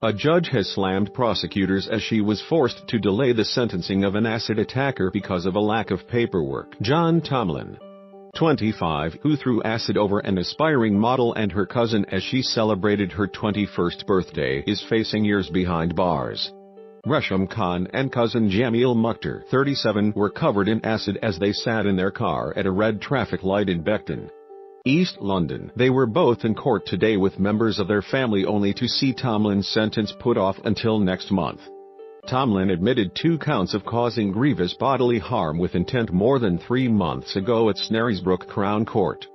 A judge has slammed prosecutors as she was forced to delay the sentencing of an acid attacker because of a lack of paperwork. John Tomlin, 25, who threw acid over an aspiring model and her cousin as she celebrated her 21st birthday, is facing years behind bars. Resham Khan and cousin Jameel Muhktar, 37, were covered in acid as they sat in their car at a red traffic light in Beckton, East London. They were both in court today with members of their family, only to see Tomlin's sentence put off until next month. Tomlin admitted 2 counts of causing grievous bodily harm with intent more than 3 months ago at Snaresbrook Crown Court.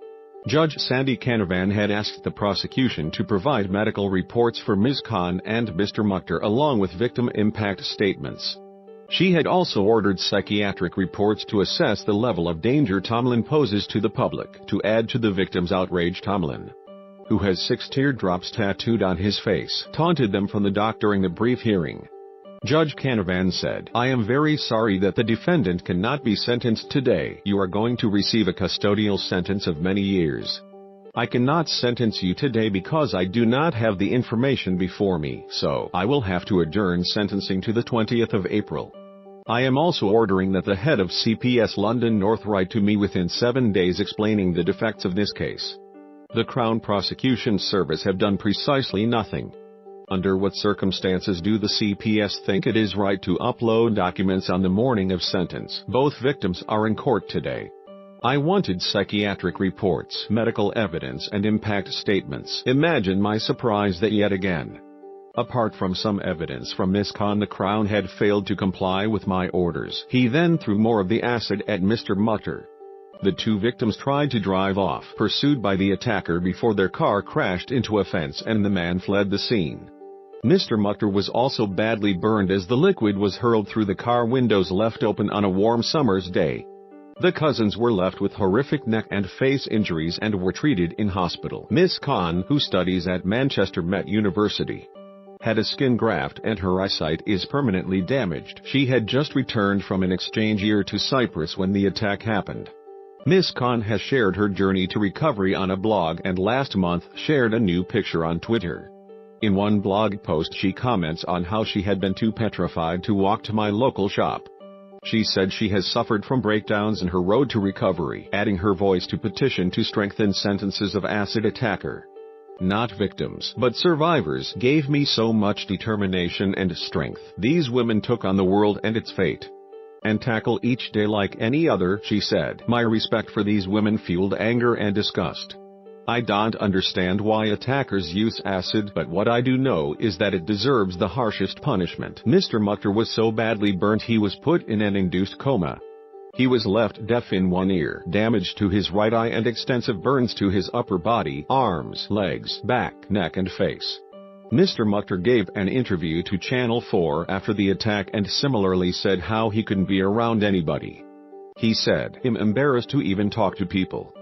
Judge Sandy Canavan had asked the prosecution to provide medical reports for Ms. Khan and Mr. Mukhtar along with victim impact statements. She had also ordered psychiatric reports to assess the level of danger Tomlin poses to the public. To add to the victim's outrage, Tomlin, who has 6 teardrops tattooed on his face, taunted them from the dock during the brief hearing. Judge Canavan said, "I am very sorry that the defendant cannot be sentenced today. You are going to receive a custodial sentence of many years. I cannot sentence you today because I do not have the information before me, so I will have to adjourn sentencing to the 20th of April. I am also ordering that the head of CPS London North write to me within 7 days explaining the defects of this case." The Crown Prosecution Service have done precisely nothing. Under what circumstances do the CPS think it is right to upload documents on the morning of sentence? Both victims are in court today. I wanted psychiatric reports, medical evidence and impact statements. Imagine my surprise that yet again, apart from some evidence from Ms. Khan, the Crown had failed to comply with my orders. He then threw more of the acid at Mr. Mukhtar. The 2 victims tried to drive off, pursued by the attacker, before their car crashed into a fence and the man fled the scene. Mr. Mukhtar was also badly burned as the liquid was hurled through the car windows left open on a warm summer's day. The cousins were left with horrific neck and face injuries and were treated in hospital. Ms. Khan, who studies at Manchester Met University, had a skin graft and her eyesight is permanently damaged. She had just returned from an exchange year to Cyprus when the attack happened. Ms. Khan has shared her journey to recovery on a blog and last month shared a new picture on Twitter. In one blog post she comments on how she had been too petrified to walk to my local shop. She said she has suffered from breakdowns in her road to recovery, adding her voice to petition to strengthen sentences of acid attacker. Not victims, but survivors, gave me so much determination and strength. These women took on the world and its fate, and tackle each day like any other, she said. My respect for these women fueled anger and disgust. I don't understand why attackers use acid, but what I do know is that it deserves the harshest punishment. Mr. Mukhtar was so badly burnt he was put in an induced coma. He was left deaf in one ear, damage to his right eye and extensive burns to his upper body, arms, legs, back, neck and face. Mr. Mukhtar gave an interview to Channel 4 after the attack and similarly said how he couldn't be around anybody. He said, "I'm embarrassed to even talk to people.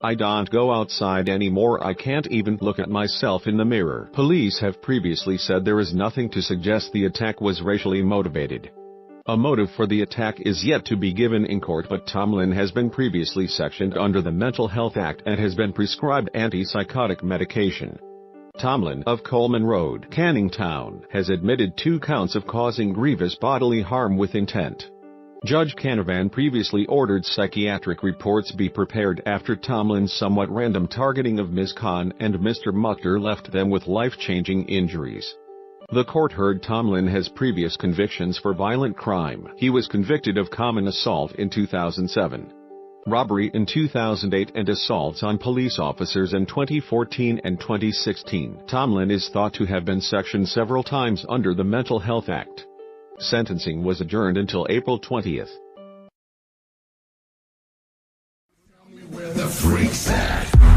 I don't go outside anymore. I can't even look at myself in the mirror." Police have previously said there is nothing to suggest the attack was racially motivated. A motive for the attack is yet to be given in court, but Tomlin has been previously sectioned under the Mental Health Act and has been prescribed antipsychotic medication. Tomlin, of Coleman Road, Canning Town, has admitted 2 counts of causing grievous bodily harm with intent. Judge Canavan previously ordered psychiatric reports be prepared after Tomlin's somewhat random targeting of Ms. Khan and Mr. Mukhtar left them with life-changing injuries. The court heard Tomlin has previous convictions for violent crime. He was convicted of common assault in 2007, robbery in 2008 and assaults on police officers in 2014 and 2016. Tomlin is thought to have been sectioned several times under the Mental Health Act. Sentencing was adjourned until April 20th. Tell me where the freak's at.